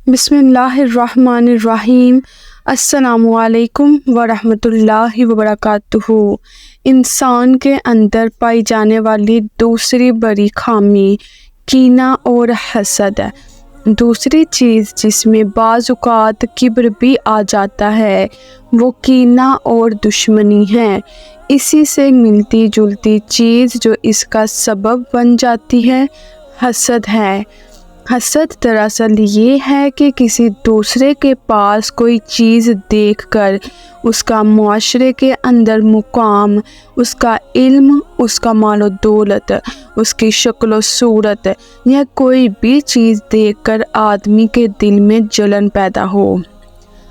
بسم اللہ الرحمن الرحیم۔ السلام علیکم ورحمۃ اللہ وبرکاتہ۔ انسان کے اندر پائی جانے والی دوسری بڑی خامی کینہ اور حسد ہے۔ دوسری چیز جس میں بعض اوقات کبر بھی آ جاتا ہے وہ کینہ اور دشمنی ہے۔ اسی سے ملتی جلتی چیز جو اس کا سبب بن جاتی ہے حسد ہے۔ حسد دراصل یہ ہے کہ کسی دوسرے کے پاس کوئی چیز دیکھ کر اس کا معاشرے کے اندر مقام، اس کا علم، اس کا مال و دولت، اس کی شکل و صورت یا کوئی بھی چیز دیکھ کر آدمی کے دل میں جلن پیدا ہو۔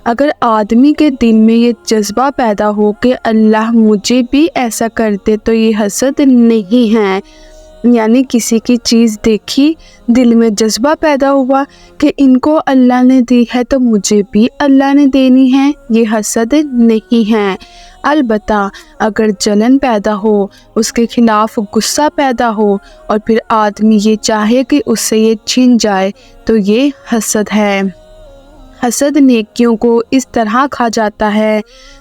اگر آدمی کے دل میں یہ جذبہ پیدا ہو کہ اللہ مجھے بھی ایسا کر دے تو یہ حسد نہیں ہے، یعنی کسی کی چیز دیکھی، دل میں جذبہ پیدا ہوا کہ ان کو اللہ نے دی ہے تو مجھے بھی اللہ نے دینی ہے، یہ حسد نہیں ہے۔ البتہ اگر جلن پیدا ہو، اس کے خلاف غصہ پیدا ہو اور پھر آدمی یہ چاہے کہ اس سے یہ چھن جائے تو یہ حسد ہے۔ حسد نیکیوں کو اس طرح کھا جاتا ہے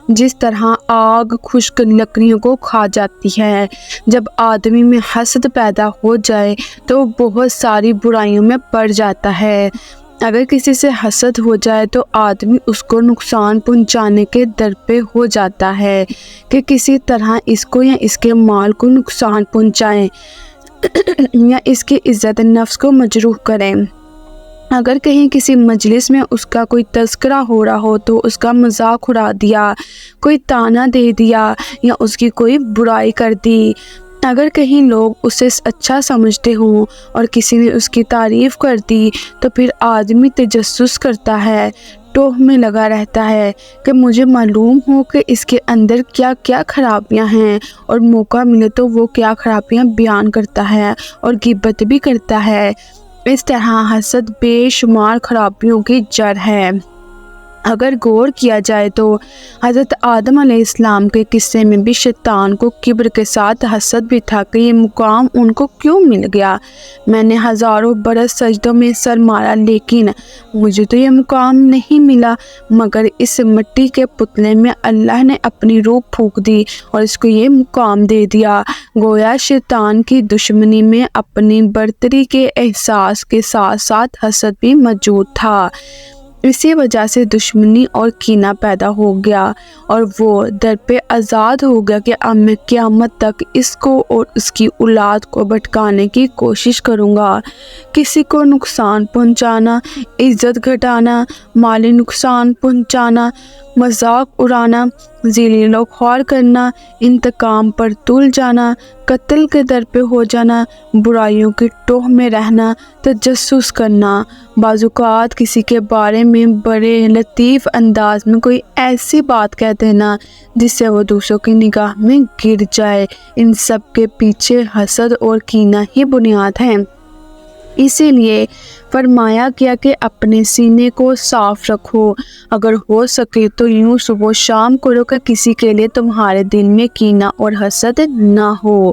جس طرح آگ خشک لکڑیوں کو کھا جاتی ہے۔ جب آدمی میں حسد پیدا ہو جائے تو بہت ساری برائیوں میں پڑ جاتا ہے۔ اگر کسی سے حسد ہو جائے تو آدمی اس کو نقصان پہنچانے کے در پہ ہو جاتا ہے کہ کسی طرح اس کو یا اس کے مال کو نقصان پہنچائیں یا اس کی عزت نفس کو مجروح کریں۔ اگر کہیں کسی مجلس میں اس کا کوئی تذکرہ ہو رہا ہو تو اس کا مذاق اڑا دیا، کوئی طعنہ دے دیا یا اس کی کوئی برائی کر دی۔ اگر کہیں لوگ اسے اچھا سمجھتے ہوں اور کسی نے اس کی تعریف کر دی تو پھر آدمی تجسس کرتا ہے، ٹوہ میں لگا رہتا ہے کہ مجھے معلوم ہو کہ اس کے اندر کیا کیا خرابیاں ہیں، اور موقع ملے تو وہ کیا خرابیاں بیان کرتا ہے اور غیبت بھی کرتا ہے۔ اس طرح حسد بے شمار خرابیوں کی جڑ ہے۔ اگر غور کیا جائے تو حضرت آدم علیہ السلام کے قصے میں بھی شیطان کو کبر کے ساتھ حسد بھی تھا کہ یہ مقام ان کو کیوں مل گیا۔ میں نے ہزاروں برس سجدوں میں سر مارا لیکن مجھے تو یہ مقام نہیں ملا، مگر اس مٹی کے پتلے میں اللہ نے اپنی روح پھونک دی اور اس کو یہ مقام دے دیا۔ گویا شیطان کی دشمنی میں اپنی برتری کے احساس کے ساتھ ساتھ حسد بھی موجود تھا۔ اسی وجہ سے دشمنی اور کینہ پیدا ہو گیا اور وہ در پہ آزاد ہو گیا کہ اب میں قیامت تک اس کو اور اس کی اولاد کو بھٹکانے کی کوشش کروں گا۔ کسی کو نقصان پہنچانا، عزت گھٹانا، مالی نقصان پہنچانا، مذاق اڑانا، ذلیل و خوار کرنا، انتقام پر تل جانا، قتل کے در پہ ہو جانا، برائیوں کی ٹوہ میں رہنا، تجسس کرنا، بعض اوقات کسی کے بارے میں بڑے لطیف انداز میں کوئی ایسی بات کہہ دینا جس سے وہ دوسروں کی نگاہ میں گر جائے، ان سب کے پیچھے حسد اور کینہ ہی بنیاد ہے۔ اسی لیے فرمایا گیا کہ اپنے سینے کو صاف رکھو، اگر ہو سکے تو یوں صبح و شام کرو کہ کسی کے لیے تمہارے دل میں کینہ اور حسد نہ ہو۔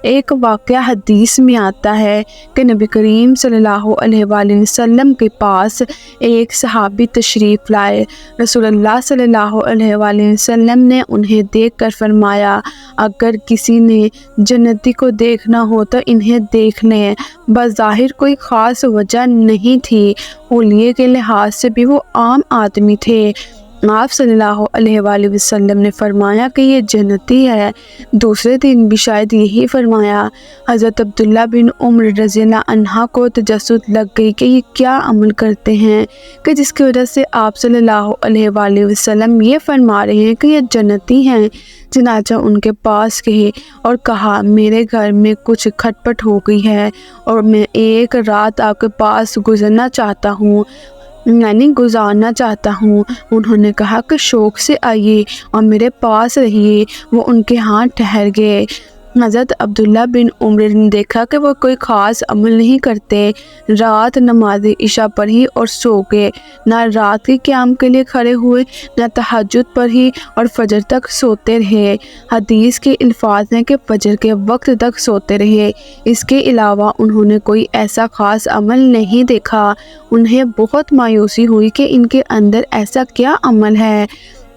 ایک واقعہ حدیث میں آتا ہے کہ نبی کریم صلی اللہ علیہ وآلہ وسلم کے پاس ایک صحابی تشریف لائے۔ رسول اللہ صلی اللہ علیہ وآلہ وسلم نے انہیں دیکھ کر فرمایا، اگر کسی نے جنتی کو دیکھنا ہو تو انہیں دیکھ لیں۔ بظاہر کوئی خاص وجہ نہیں تھی، حلیے کے لحاظ سے بھی وہ عام آدمی تھے۔ آپ صلی اللہ علیہ وآلہ وسلم نے فرمایا کہ یہ جنتی ہے۔ دوسرے دن بھی شاید یہی فرمایا۔ حضرت عبداللہ بن عمر رضی اللہ عنہ کو تجسس لگ گئی کہ یہ کیا عمل کرتے ہیں کہ جس کی وجہ سے آپ صلی اللہ علیہ وآلہ وسلم یہ فرما رہے ہیں کہ یہ جنتی ہیں۔ چنانچہ ان کے پاس گئے اور کہا، میرے گھر میں کچھ کھٹ پٹ ہو گئی ہے اور میں ایک رات آپ کے پاس گزارنا چاہتا ہوں۔ انہوں نے کہا کہ شوق سے آئیے اور میرے پاس رہیے۔ وہ ان کے ہاں ٹھہر گئے۔ حضرت عبداللہ بن عمر نے دیکھا کہ وہ کوئی خاص عمل نہیں کرتے، رات نماز عشاء پڑھی اور سو گئے، نہ رات کے قیام کے لیے کھڑے ہوئے، نہ تہجد پڑھی اور فجر تک سوتے رہے۔ حدیث کے الفاظ ہیں کہ فجر کے وقت تک سوتے رہے۔ اس کے علاوہ انہوں نے کوئی ایسا خاص عمل نہیں دیکھا۔ انہیں بہت مایوسی ہوئی کہ ان کے اندر ایسا کیا عمل ہے۔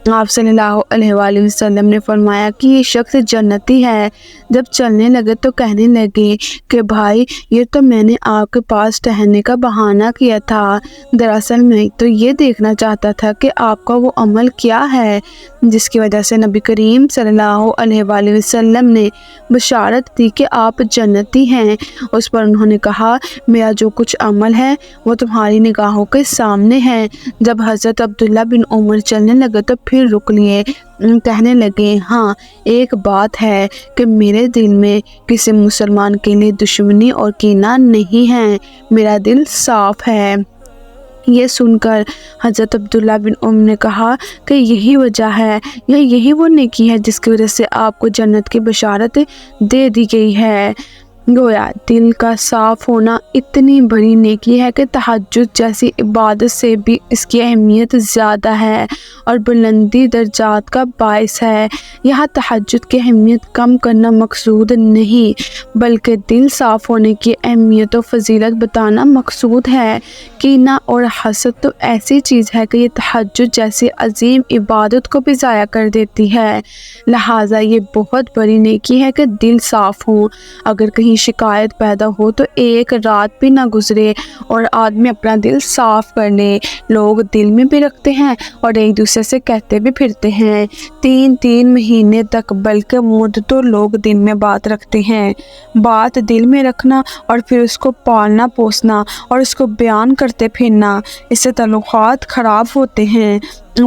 آپ صلی اللہ علیہ وآلہ وسلم نے فرمایا کہ یہ شخص جنتی ہے۔ جب چلنے لگے تو کہنے لگے کہ بھائی، یہ تو میں نے آپ کے پاس ٹہلنے کا بہانہ کیا تھا، دراصل میں تو یہ دیکھنا چاہتا تھا کہ آپ کا وہ عمل کیا ہے جس کی وجہ سے نبی کریم صلی اللہ علیہ وآلہ وسلم نے بشارت دی کہ آپ جنتی ہیں۔ اس پر انہوں نے کہا، میرا جو کچھ عمل ہے وہ تمہاری نگاہوں کے سامنے ہے۔ جب حضرت عبداللہ بن عمر چلنے لگے تو پھر رک لیے، کہنے لگے، ہاں ایک بات ہے کہ میرے دل میں کسی مسلمان کے لیے دشمنی اور کینہ نہیں ہے، میرا دل صاف ہے۔ یہ سن کر حضرت عبداللہ بن عمر نے کہا کہ یہی وجہ ہے یا یہی وہ نیکی ہے جس کی وجہ سے آپ کو جنت کی بشارت دے دی گئی ہے۔ گویا دل کا صاف ہونا اتنی بڑی نیکی ہے کہ تہجد جیسی عبادت سے بھی اس کی اہمیت زیادہ ہے اور بلندی درجات کا باعث ہے۔ یہاں تہجد کی اہمیت کم کرنا مقصود نہیں، بلکہ دل صاف ہونے کی اہمیت و فضیلت بتانا مقصود ہے۔ کینہ اور حسد تو ایسی چیز ہے کہ یہ تہجد جیسی عظیم عبادت کو بھی ضائع کر دیتی ہے، لہٰذا یہ بہت بڑی نیکی ہے کہ دل صاف ہوں۔ اگر کہیں شکایت پیدا ہو تو ایک رات بھی نہ گزرے اور آدمی اپنا دل صاف کر لے۔ لوگ دل میں بھی رکھتے ہیں اور ایک دوسرے سے کہتے بھی پھرتے ہیں، 3 مہینے تک، بلکہ مدتوں لوگ دل میں بات رکھتے ہیں۔ بات دل میں رکھنا اور پھر اس کو پالنا پوسنا اور اس کو بیان کرتے پھرنا، اس سے تعلقات خراب ہوتے ہیں،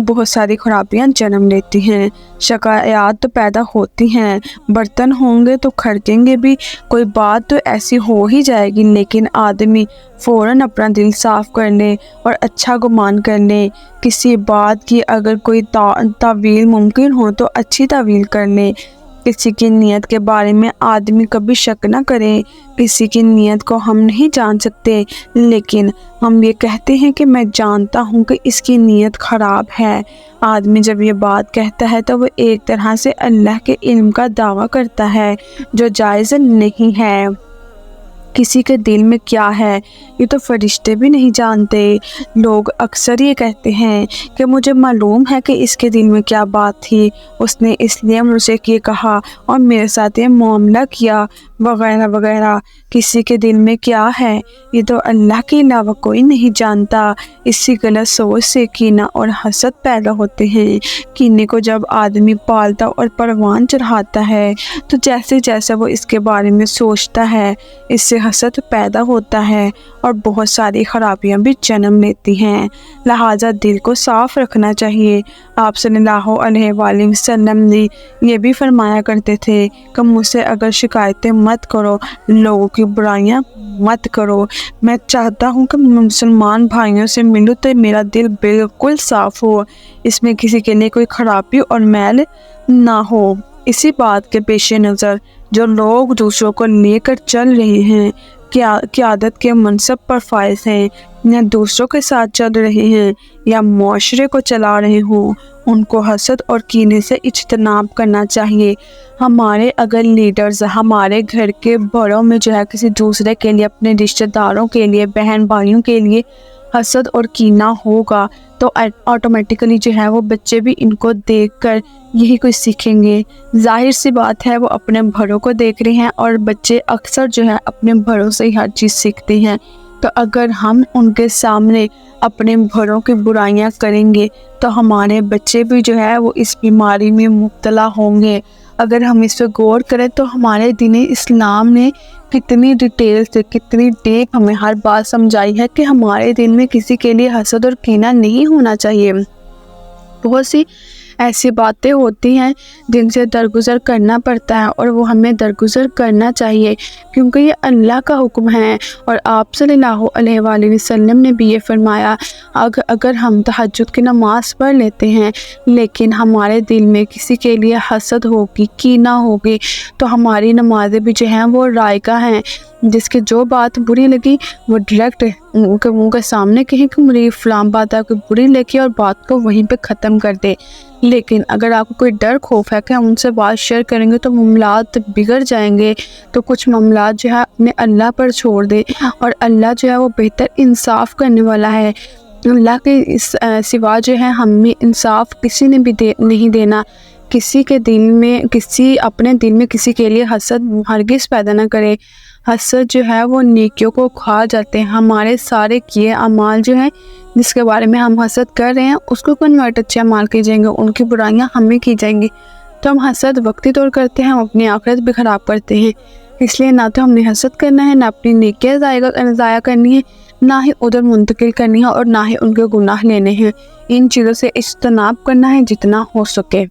بہت ساری خرابیاں جنم لیتی ہیں، شکایات تو پیدا ہوتی ہیں، برتن ہوں گے تو کھڑکیں گے بھی، کوئی بات تو ایسی ہو ہی جائے گی، لیکن آدمی فوراً اپنا دل صاف کر لے اور اچھا گمان کر لے۔ کسی بات کی اگر کوئی تعویل ممکن ہو تو اچھی تعویل کر لے۔ کسی کی نیت کے بارے میں آدمی کبھی شک نہ کرے۔ کسی کی نیت کو ہم نہیں جان سکتے، لیکن ہم یہ کہتے ہیں کہ میں جانتا ہوں کہ اس کی نیت خراب ہے۔ آدمی جب یہ بات کہتا ہے تو وہ ایک طرح سے اللہ کے علم کا دعویٰ کرتا ہے جو جائز نہیں ہے۔ کسی کے دل میں کیا ہے یہ تو فرشتے بھی نہیں جانتے۔ لوگ اکثر یہ کہتے ہیں کہ مجھے معلوم ہے کہ اس کے دل میں کیا بات تھی، اس نے اس لیے مجھ سے یہ کہا اور میرے ساتھ یہ معاملہ کیا، وغیرہ وغیرہ۔ کسی کے دل میں کیا ہے یہ تو اللہ کے علاوہ کوئی نہیں جانتا۔ اسی غلط سوچ سے کینہ اور حسد پیدا ہوتے ہیں۔ کینے کو جب آدمی پالتا اور پروان چڑھاتا ہے تو جیسے جیسے وہ اس کے بارے میں سوچتا ہے، اس سے حسد پیدا ہوتا ہے اور بہت ساری خرابیاں بھی جنم لیتی ہیں، لہٰذا دل کو صاف رکھنا چاہیے۔ آپ صلی اللہ علیہ وآلہ وسلم نے یہ بھی فرمایا کرتے تھے کہ مجھ سے اگر شکایتیں مت کرو، لوگوں کی برائیاں مت کرو۔ میں چاہتا ہوں کہ مسلمان بھائیوں سے ملوں تو میرا دل بالکل صاف ہو، اس میں کسی کے لیے کوئی خرابی اور میل نہ ہو۔ اسی بات کے پیش نظر جو لوگ دوسروں کو لے کر چل رہے ہیں، قیادت کے منصب پر فائز ہیں، یا دوسروں کے ساتھ چل رہے ہیں یا معاشرے کو چلا رہے ہوں، ان کو حسد اور کینے سے اجتناب کرنا چاہیے۔ ہمارے اگر لیڈرز ہمارے گھر کے بڑوں میں جو ہے کسی دوسرے کے لیے، اپنے رشتہ داروں کے لیے، بہن بھائیوں کے لیے حسد اور کینہ ہوگا تو آٹومیٹیکلی جو ہے وہ بچے بھی ان کو دیکھ کر یہی کچھ سیکھیں گے۔ ظاہر سی بات ہے وہ اپنے بڑوں کو دیکھ رہے ہیں اور بچے اکثر جو ہے اپنے بڑوں سے ہی ہر چیز سیکھتے ہیں، تو اگر ہم ان کے سامنے اپنے بڑوں کی برائیاں کریں گے تو ہمارے بچے بھی جو ہے وہ اس بیماری میں مبتلا ہوں گے۔ اگر ہم اس پہ غور کریں تو ہمارے دین اسلام نے کتنی ڈیٹیل سے، کتنی ڈیپ ہمیں ہر بات سمجھائی ہے کہ ہمارے دل میں کسی کے لیے حسد اور کینہ نہیں ہونا چاہیے۔ بہت سی ایسی باتیں ہوتی ہیں جن سے درگزر کرنا پڑتا ہے، اور وہ ہمیں درگزر کرنا چاہیے کیونکہ یہ اللہ کا حکم ہے۔ اور آپ صلی اللہ علیہ وآلہ وسلم نے بھی یہ فرمایا، اگر ہم تہجد کی نماز پڑھ لیتے ہیں لیکن ہمارے دل میں کسی کے لیے حسد ہوگی، کینہ ہوگی، تو ہماری نمازیں بھی جو ہیں وہ رائگاں ہیں، جس کی جو بات بری لگی وہ ڈائریکٹ ان کے منہ کے سامنے کہیں کہ مجھے فلاں بات آپ کو بری لگی اور بات کو وہیں پہ ختم کر دے۔ لیکن اگر آپ کو کوئی ڈر خوف ہے کہ ہم ان سے بات شیئر کریں گے تو معاملات بگڑ جائیں گے، تو کچھ معاملات جو ہے اپنے اللہ پر چھوڑ دے، اور اللہ جو ہے وہ بہتر انصاف کرنے والا ہے۔ اللہ کے سوا جو ہے ہمیں انصاف کسی نے بھی نہیں دینا۔ کسی کے دل میں اپنے دل میں کسی کے لیے حسد ہرگز پیدا نہ کرے۔ حسد جو ہے وہ نیکیوں کو کھا جاتے ہیں۔ ہمارے سارے کیے اعمال جو ہیں جس کے بارے میں ہم حسد کر رہے ہیں اس کو کنورٹ اچھے اعمال کیے جائیں گے، ان کی برائیاں ہمیں کی جائیں گی۔ تو ہم حسد وقتی طور کرتے ہیں، ہم اپنی آخرت بھی خراب کرتے ہیں۔ اس لیے نہ تو ہم نے حسد کرنا ہے، نہ اپنی نیکیاں ضائع کرنی ہے، نہ ہی ادھر منتقل کرنی ہے، اور نہ ہی ان کے گناہ لینے ہیں۔ ان چیزوں سے اجتناب کرنا ہے جتنا ہو سکے۔